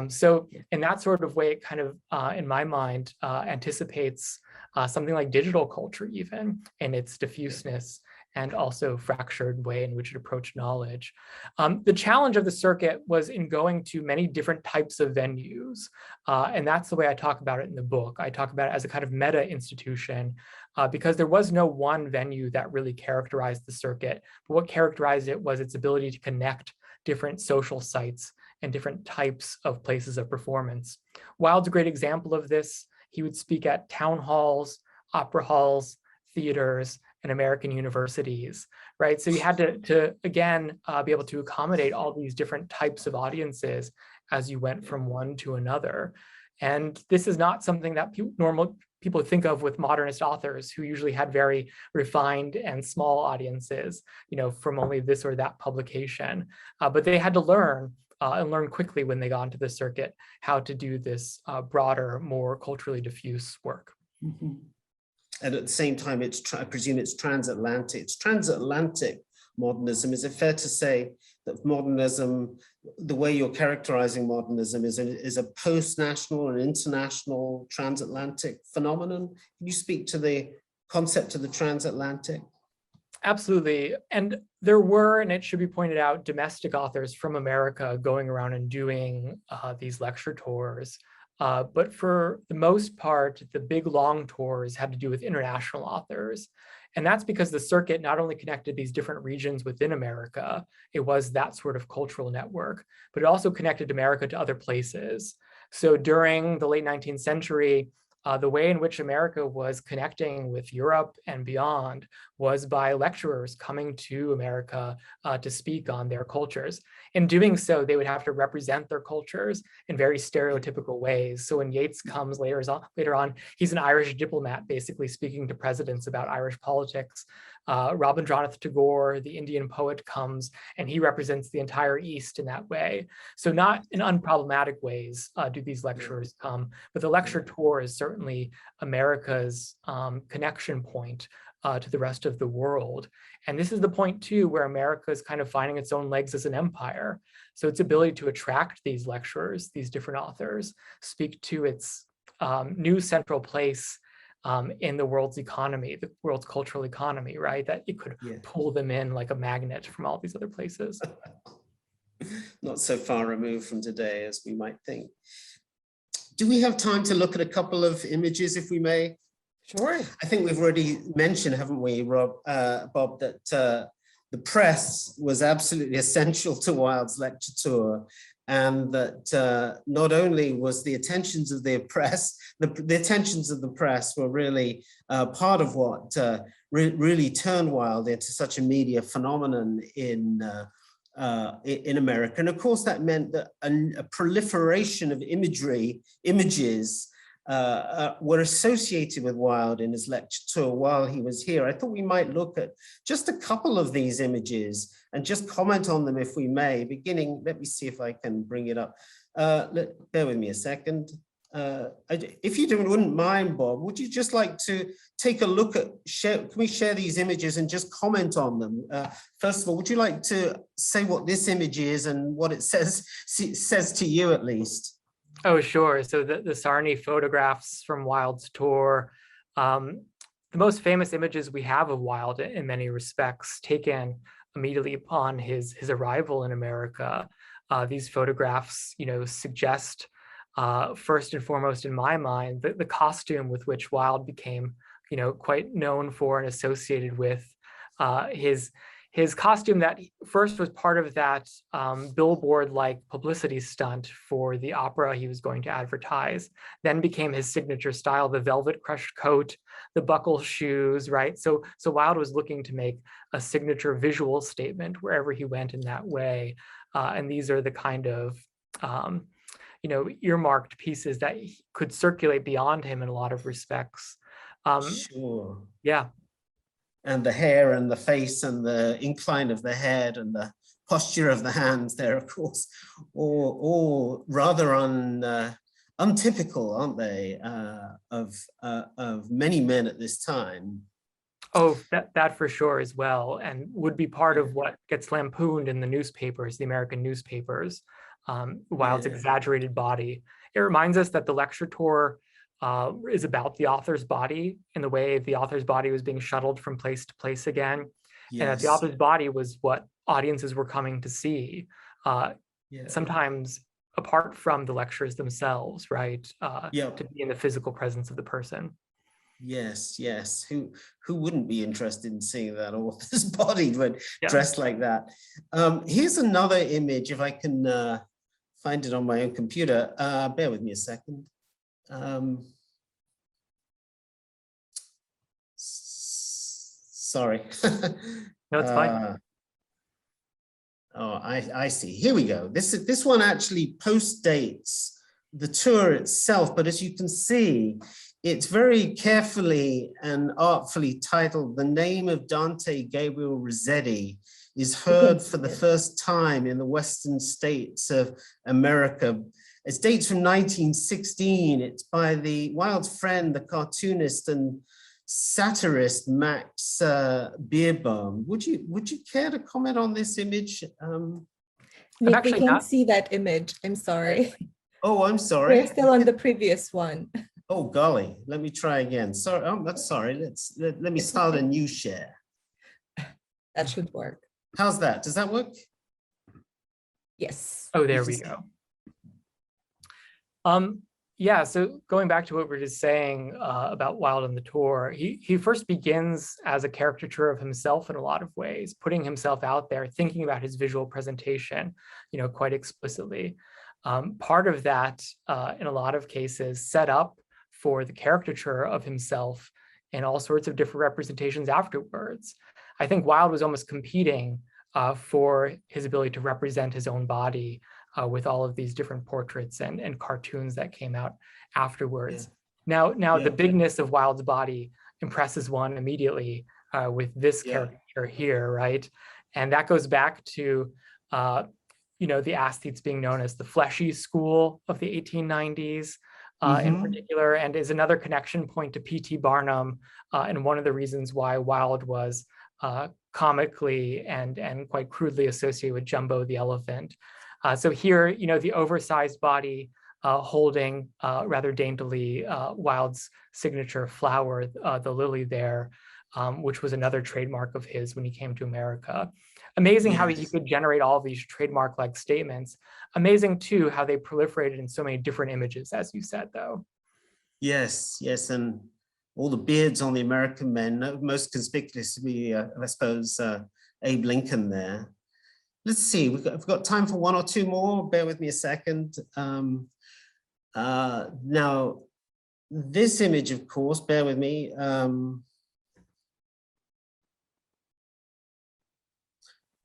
So in that sort of way, it kind of, in my mind, anticipates something like digital culture even in its diffuseness and also fractured way in which it approached knowledge. The challenge of the circuit was in going to many different types of venues. And that's the way I talk about it in the book. I talk about it as a kind of meta institution because there was no one venue that really characterized the circuit. But what characterized it was its ability to connect different social sites and different types of places of performance. Wilde's a great example of this. He would speak at town halls, opera halls, theaters, and American universities, right? So you had to again, be able to accommodate all these different types of audiences as you went from one to another. And this is not something that normal people think of with modernist authors who usually had very refined and small audiences, from only this or that publication. But they had to learn and learn quickly when they got into the circuit how to do this broader, more culturally diffuse work. Mm-hmm. And at the same time, I presume it's transatlantic. It's transatlantic modernism. Is it fair to say that modernism, the way you're characterizing modernism, is a post-national and international transatlantic phenomenon? Can you speak to the concept of the transatlantic? Absolutely. And there were, and it should be pointed out, domestic authors from America going around and doing these lecture tours. But for the most part, the big long tours had to do with international authors. And that's because the circuit not only connected these different regions within America, it was that sort of cultural network, but it also connected America to other places. So during the late 19th century, the way in which America was connecting with Europe and beyond was by lecturers coming to America to speak on their cultures. In doing so, they would have to represent their cultures in very stereotypical ways. So when Yeats comes later on, he's an Irish diplomat, basically speaking to presidents about Irish politics. Rabindranath Tagore, the Indian poet, comes and he represents the entire East in that way. So not in unproblematic ways do these lecturers come, but the lecture tour is certainly America's connection point to the rest of the world. And this is the point too, where America is kind of finding its own legs as an empire. So its ability to attract these lecturers, these different authors, speak to its new central place in the world's economy, the world's cultural economy, right? That it could pull them in like a magnet from all these other places. Not so far removed from today as we might think. Do we have time to look at a couple of images, if we may? Sure. I think we've already mentioned, haven't we, Bob, that the press was absolutely essential to Wilde's lecture tour, and that not only was the attentions of the press, the attentions of the press were really part of what really turned Wilde into such a media phenomenon in America. And of course, that meant that a proliferation of images were associated with Wilde in his lecture tour while he was here. I thought we might look at just a couple of these images and just comment on them if we may, beginning, let me see if I can bring it up. Bear with me a second. if you wouldn't mind, Bob, would you just like to take a look at, can we share these images and just comment on them? First of all, would you like to say what this image is and what it says to you at least? Oh, sure. So the Sarni photographs from Wilde's tour, the most famous images we have of Wilde in many respects, taken immediately upon his arrival in America. These photographs, suggest first and foremost in my mind, the costume with which Wilde became, quite known for and associated with. His costume that first was part of that billboard-like publicity stunt for the opera he was going to advertise, then became his signature style, the velvet crushed coat, the buckle shoes, right? So Wilde was looking to make a signature visual statement wherever he went in that way. And these are the kind of earmarked pieces that could circulate beyond him in a lot of respects. Sure. Yeah. And the hair and the face and the incline of the head and the posture of the hands there, of course, all rather untypical, aren't they, of many men at this time. Oh, that for sure as well, and would be part of what gets lampooned in the newspapers, the American newspapers, Wilde's exaggerated body. It reminds us that the lecture tour is about the author's body in the way the author's body was being shuttled from place to place again. Yes. And that the author's body was what audiences were coming to see, sometimes apart from the lectures themselves, right? To be in the physical presence of the person. Yes, yes. Who wouldn't be interested in seeing that author's body when dressed like that? Here's another image, if I can find it on my own computer. Bear with me a second. Sorry. No, it's fine. Oh, I see. Here we go. This one actually postdates the tour itself, but as you can see, it's very carefully and artfully titled, "The Name of Dante Gabriel Rossetti is heard for the first time in the Western states of America." It dates from 1916. It's by Wilde's friend, the cartoonist and satirist Max Beerbohm. Would you care to comment on this image? Nick, we can't see that image. I'm sorry. Oh, I'm sorry. We're still on the previous one. Oh golly, let me try again. Sorry, that's sorry. Let me start a new share. That should work. How's that? Does that work? Yes. Oh, there we go. Yeah, so going back to what we were just saying about Wilde on the tour, he first begins as a caricature of himself in a lot of ways, putting himself out there, thinking about his visual presentation, quite explicitly. Part of that, in a lot of cases, set up for the caricature of himself in all sorts of different representations afterwards. I think Wilde was almost competing for his ability to represent his own body with all of these different portraits and cartoons that came out afterwards. Now the bigness of Wilde's body impresses one immediately with this caricature here, right? And that goes back to the aesthetes being known as the fleshy school of the 1890s in particular, and is another connection point to P.T. Barnum, and one of the reasons why Wilde was comically and quite crudely associated with Jumbo the elephant. So here, the oversized body holding rather daintily Wilde's signature flower, the lily there, which was another trademark of his when he came to America. Amazing how he could generate all of these trademark-like statements. Amazing, too, how they proliferated in so many different images, as you said, though. Yes, and all the beards on the American men, most conspicuously, I suppose, Abe Lincoln there. Let's see, we've got time for one or two more. Bear with me a second. Now, this image, of course, bear with me.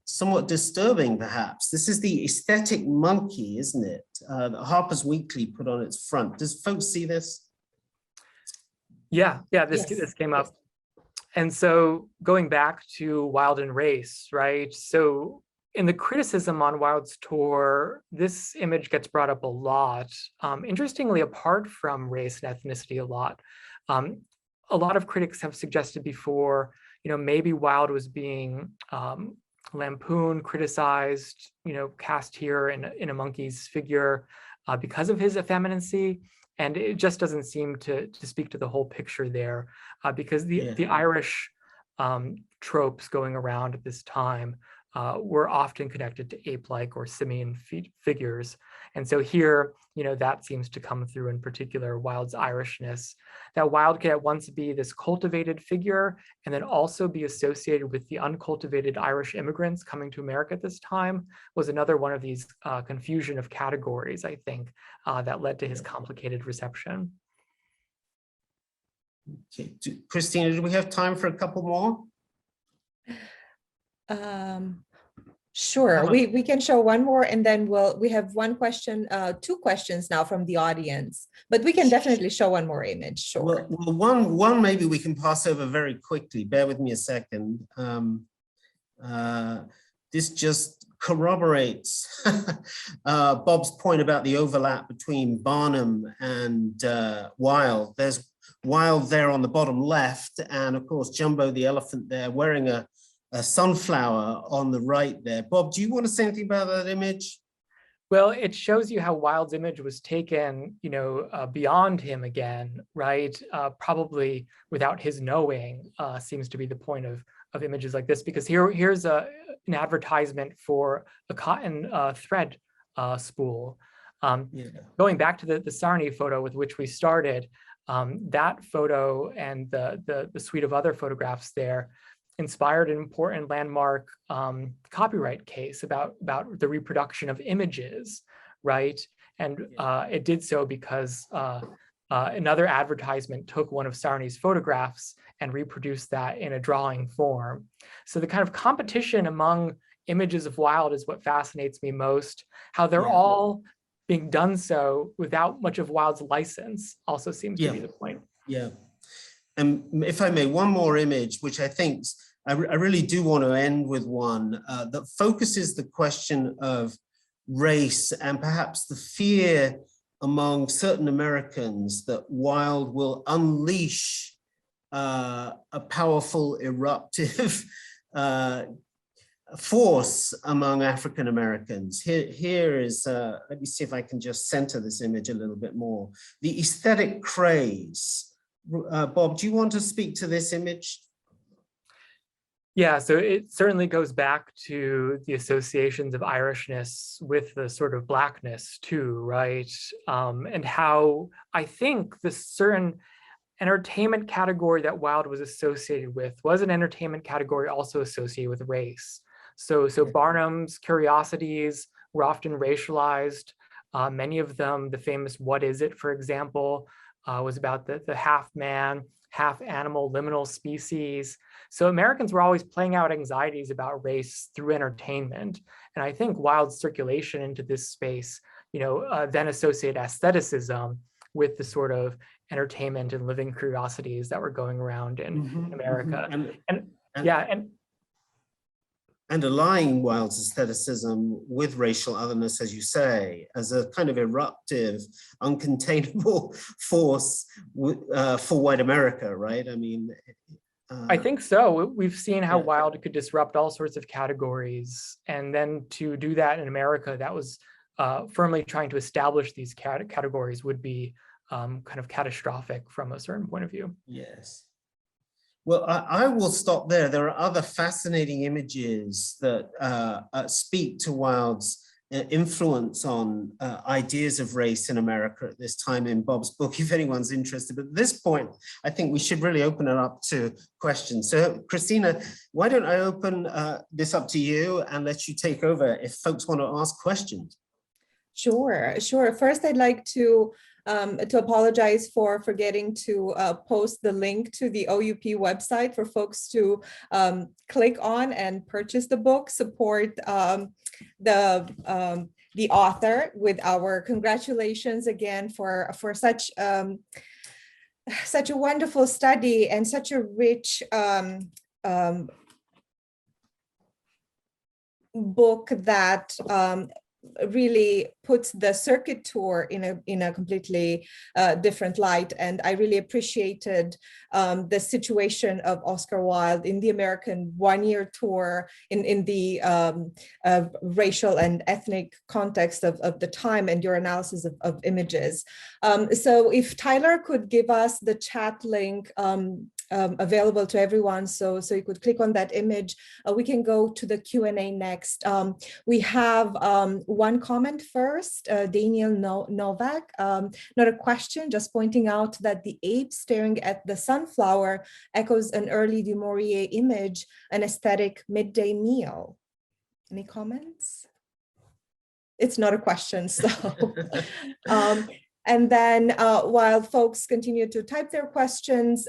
Somewhat disturbing, perhaps. This is the aesthetic monkey, isn't it? That Harper's Weekly put on its front. Does folks see this? This came up. And so going back to Wilde and race, right? So in the criticism on Wilde's tour, this image gets brought up a lot. Interestingly, apart from race and ethnicity a lot of critics have suggested before, maybe Wilde was being lampooned, criticized, cast here in a monkey's figure because of his effeminacy. And it just doesn't seem to speak to the whole picture there because the Irish tropes going around at this time were often connected to ape-like or simian figures. And so here, that seems to come through, in particular, Wilde's Irishness, that Wilde could at once be this cultivated figure and then also be associated with the uncultivated Irish immigrants coming to America at this time was another one of these confusion of categories, I think, that led to his complicated reception. Okay. Christina, do we have time for a couple more? Sure, we can show one more, and then we have one question, two questions now from the audience, but we can definitely show one more image. Sure. Well, one maybe we can pass over very quickly. Bear with me a second. This just corroborates Bob's point about the overlap between Barnum and Wilde. There's Wilde there on the bottom left, and of course Jumbo the elephant there wearing a sunflower on the right there. Bob, do you want to say anything about that image? Well, it shows you how Wilde's image was taken, beyond him again, right? Probably without his knowing, seems to be the point of images like this, because here's an advertisement for a cotton thread spool. Going back to the Sarny photo with which we started, that photo and the suite of other photographs there inspired an important landmark copyright case about the reproduction of images, right? And it did so because another advertisement took one of Sarny's photographs and reproduced that in a drawing form. So the kind of competition among images of Wilde is what fascinates me most. How they're all being done so without much of Wilde's license also seems to be the point. Yeah. And if I may, one more image, which I think I really do want to end with one that focuses the question of race and perhaps the fear among certain Americans that Wilde will unleash a powerful eruptive force among African Americans. Here is, let me see if I can just center this image a little bit more. The aesthetic craze. Bob, do you want to speak to this image? Yeah, so it certainly goes back to the associations of Irishness with the sort of Blackness too, right? And how I think the certain entertainment category that Wilde was associated with was an entertainment category also associated with race. So Barnum's curiosities were often racialized. Many of them, the famous What Is It, for example, was about the half man, half animal liminal species. So Americans were always playing out anxieties about race through entertainment. And I think Wilde's circulation into this space, then associated aestheticism with the sort of entertainment and living curiosities that were going around in America. And aligning Wilde's aestheticism with racial otherness, as you say, as a kind of eruptive, uncontainable force for white America, right? I mean, I think so. We've seen how Wilde could disrupt all sorts of categories. And then to do that in America, that was firmly trying to establish these categories would be kind of catastrophic from a certain point of view. Yes. Well, I will stop there. There are other fascinating images that speak to Wilde's influence on ideas of race in America at this time in Bob's book, if anyone's interested. But at this point, I think we should really open it up to questions. So Christina, why don't I open this up to you and let you take over if folks want to ask questions? Sure. First, I'd like to apologize for forgetting to post the link to the OUP website for folks to click on and purchase the book, support the author with our congratulations again for such such a wonderful study and such a rich book that really puts the circuit tour in a completely different light. And I really appreciated the situation of Oscar Wilde in the American one-year tour in the racial and ethnic context of the time, and your analysis of images. So if Tyler could give us the chat link available to everyone, so you could click on that image. We can go to the Q&A next. We have one comment first, Daniel Novak, not a question, just pointing out that the ape staring at the sunflower echoes an early Du Maurier image, an aesthetic midday meal. Any comments? It's not a question, so. And then while folks continue to type their questions,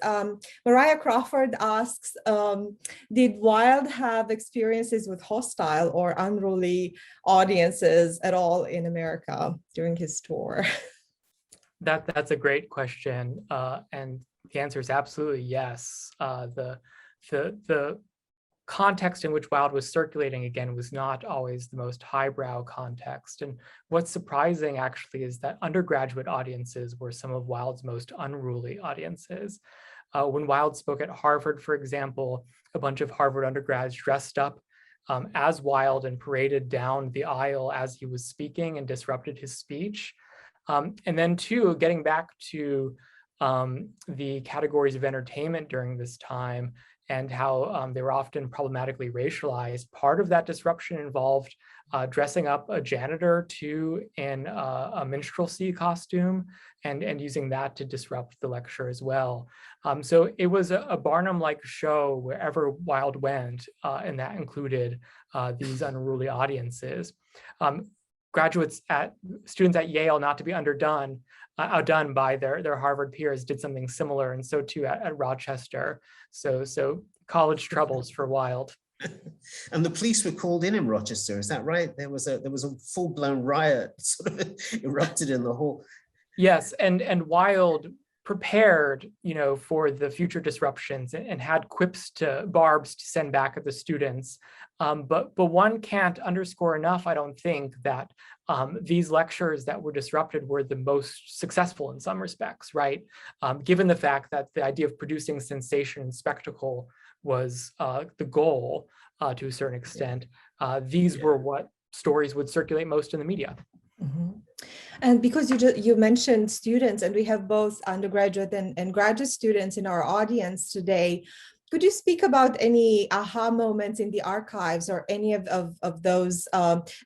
Mariah Crawford asks, did Wilde have experiences with hostile or unruly audiences at all in America during his tour? That's a great question. And the answer is absolutely yes. The context in which Wilde was circulating, again, was not always the most highbrow context. And what's surprising, actually, is that undergraduate audiences were some of Wilde's most unruly audiences. When Wilde spoke at Harvard, for example, a bunch of Harvard undergrads dressed up as Wilde and paraded down the aisle as he was speaking and disrupted his speech. And then, too, getting back to the categories of entertainment during this time, and how they were often problematically racialized. Part of that disruption involved dressing up a janitor too in a minstrelsy costume and using that to disrupt the lecture as well. So it was a Barnum-like show wherever Wilde went, and that included these unruly audiences. Students at Yale, not to be outdone by their Harvard peers, did something similar, and so too at Rochester. So college troubles for Wilde. And the police were called in Rochester, is that right? There was a full-blown riot sort of erupted in the hall. Yes, and Wilde prepared, for the future disruptions and had barbs to send back at the students. But one can't underscore enough, I don't think, that these lectures that were disrupted were the most successful in some respects, right? Given the fact that the idea of producing sensation and spectacle was the goal to a certain extent, these were what stories would circulate most in the media. Mm-hmm. And because you mentioned students, and we have both undergraduate and graduate students in our audience today, could you speak about any aha moments in the archives, or any of those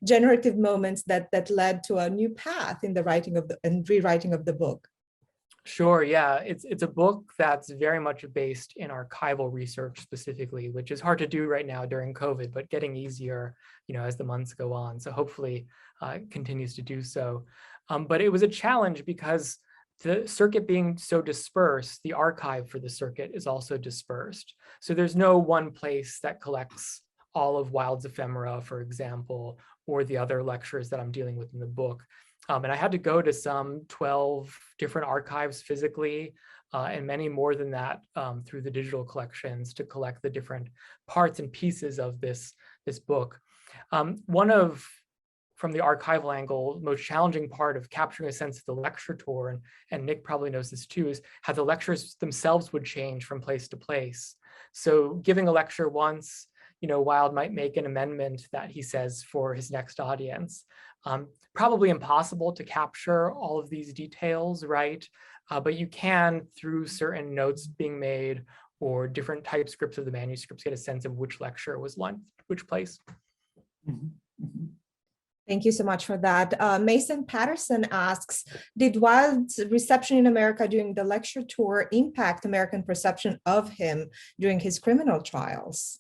generative moments that led to a new path in the writing and rewriting of the book? Sure, yeah, it's a book that's very much based in archival research specifically, which is hard to do right now during COVID, but getting easier, as the months go on. So hopefully it continues to do so. But it was a challenge because the circuit being so dispersed, the archive for the circuit is also dispersed. So there's no one place that collects all of Wilde's ephemera, for example, or the other lectures that I'm dealing with in the book. And I had to go to some 12 different archives physically, and many more than that through the digital collections to collect the different parts and pieces of this book. From the archival angle, most challenging part of capturing a sense of the lecture tour, and Nick probably knows this too, is how the lectures themselves would change from place to place. So giving a lecture once, Wilde might make an amendment that he says for his next audience. Probably impossible to capture all of these details, right? But you can, through certain notes being made or different typescripts of the manuscripts, get a sense of which lecture was which place. Mm-hmm. Mm-hmm. Thank you so much for that. Mason Patterson asks, did Wilde's reception in America during the lecture tour impact American perception of him during his criminal trials?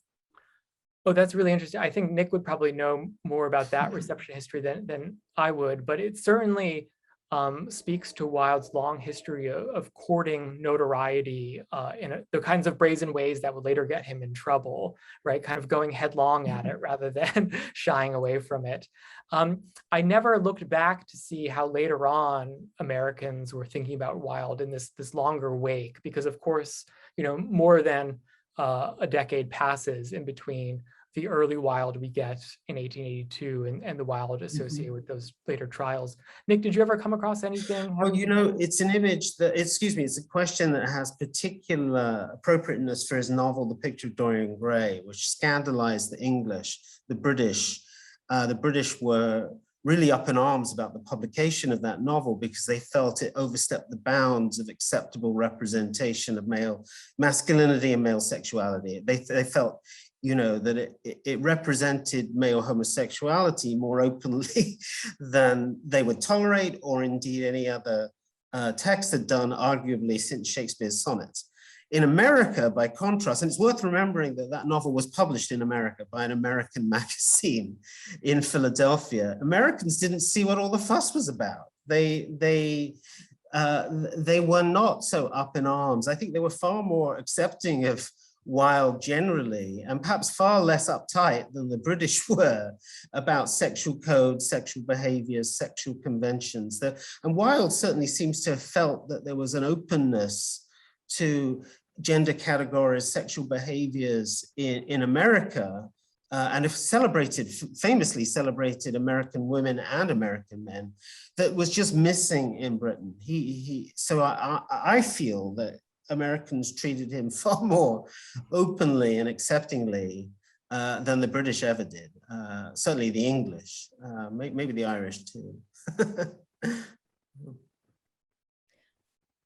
Oh, that's really interesting. I think Nick would probably know more about that reception history than I would, but it certainly speaks to Wilde's long history of courting notoriety in the kinds of brazen ways that would later get him in trouble, right? Kind of going headlong at it rather than shying away from it. I never looked back to see how later on Americans were thinking about Wilde in this longer wake, because of course, more than a decade passes in between the early Wilde we get in 1882 and the Wilde associated with those later trials. Nick, did you ever come across anything? Well, you know, it's an image that, excuse me, it's a question that has particular appropriateness for his novel, The Picture of Dorian Gray, which scandalized the English, the British. The British were really up in arms about the publication of that novel because they felt it overstepped the bounds of acceptable representation of male masculinity and male sexuality. They felt, you know, that it represented male homosexuality more openly than they would tolerate, or indeed any other text had done, arguably, since Shakespeare's sonnets. In America, by contrast, and it's worth remembering that that novel was published in America by an American magazine in Philadelphia, Americans didn't see what all the fuss was about. They were not so up in arms. I think they were far more accepting of Wilde generally, and perhaps far less uptight than the British were about sexual codes, sexual behaviors, sexual conventions. And Wilde certainly seems to have felt that there was an openness to gender categories, sexual behaviors in America, and famously celebrated American women and American men, that was just missing in Britain. So I feel that Americans treated him far more openly and acceptingly than the British ever did. Certainly the English, maybe the Irish too.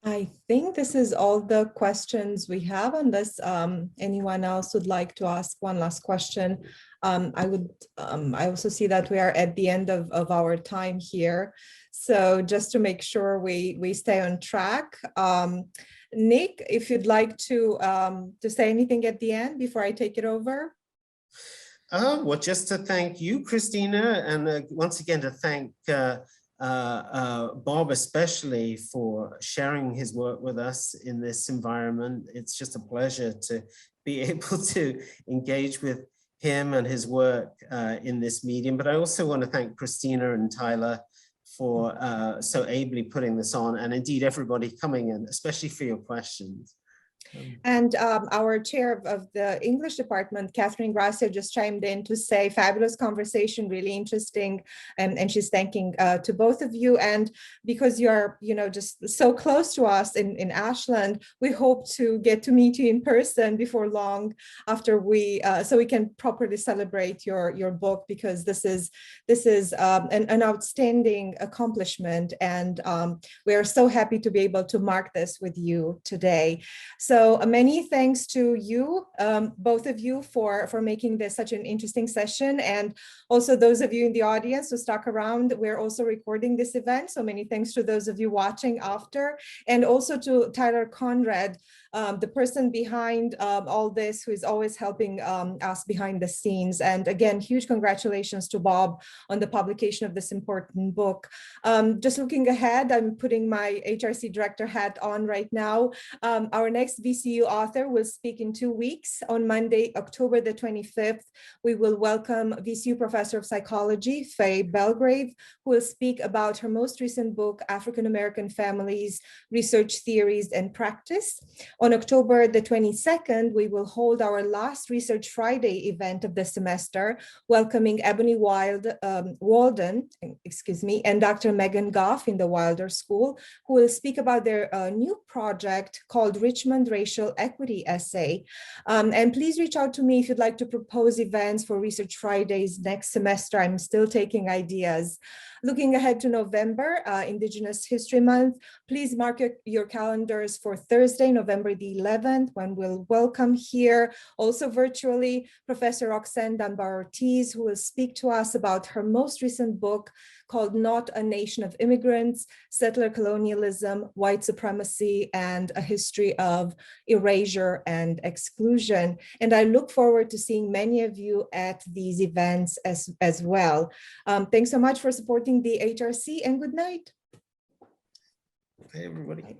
I think this is all the questions we have, unless anyone else would like to ask one last question. I also see that we are at the end of our time here. So just to make sure we stay on track, Nick, if you'd like to say anything at the end before I take it over. Well, just to thank you, Christina, and once again to thank Bob especially for sharing his work with us in this environment. It's just a pleasure to be able to engage with him and his work in this medium. But I also want to thank Christina and Tyler for so ably putting this on, and indeed everybody coming in, especially for your questions. And our chair of the English department, Catherine Gracia, just chimed in to say, fabulous conversation, really interesting. And she's thanking to both of you. And because you're, just so close to us in Ashland, we hope to get to meet you in person before long, after so we can properly celebrate your book, because this is an outstanding accomplishment. And we are so happy to be able to mark this with you today. So many thanks to you, both of you, for making this such an interesting session, and also those of you in the audience who stuck around. We're also recording this event, so many thanks to those of you watching after, and also to Tyler Conrad, the person behind all this, who is always helping us behind the scenes. And again, huge congratulations to Bob on the publication of this important book. Just looking ahead, I'm putting my HRC director hat on right now. Our next VCU author will speak in 2 weeks. On Monday, October the 25th, we will welcome VCU Professor of Psychology, Faye Belgrave, who will speak about her most recent book, African American Families, Research Theories and Practice. On October the 22nd, we will hold our last Research Friday event of the semester, welcoming Ebony Walden, and Dr. Megan Goff in the Wilder School, who will speak about their new project called Richmond Racial Equity Essay. And please reach out to me if you'd like to propose events for Research Fridays next semester. I'm still taking ideas. Looking ahead to November, Indigenous History Month, please mark your calendars for Thursday, November the 11th, when we'll welcome here, also virtually, Professor Roxanne Dunbar-Ortiz, who will speak to us about her most recent book called Not a Nation of Immigrants, Settler Colonialism, White Supremacy, and a History of Erasure and Exclusion. And I look forward to seeing many of you at these events as well. Thanks so much for supporting the HRC, and good night. Hey, everybody.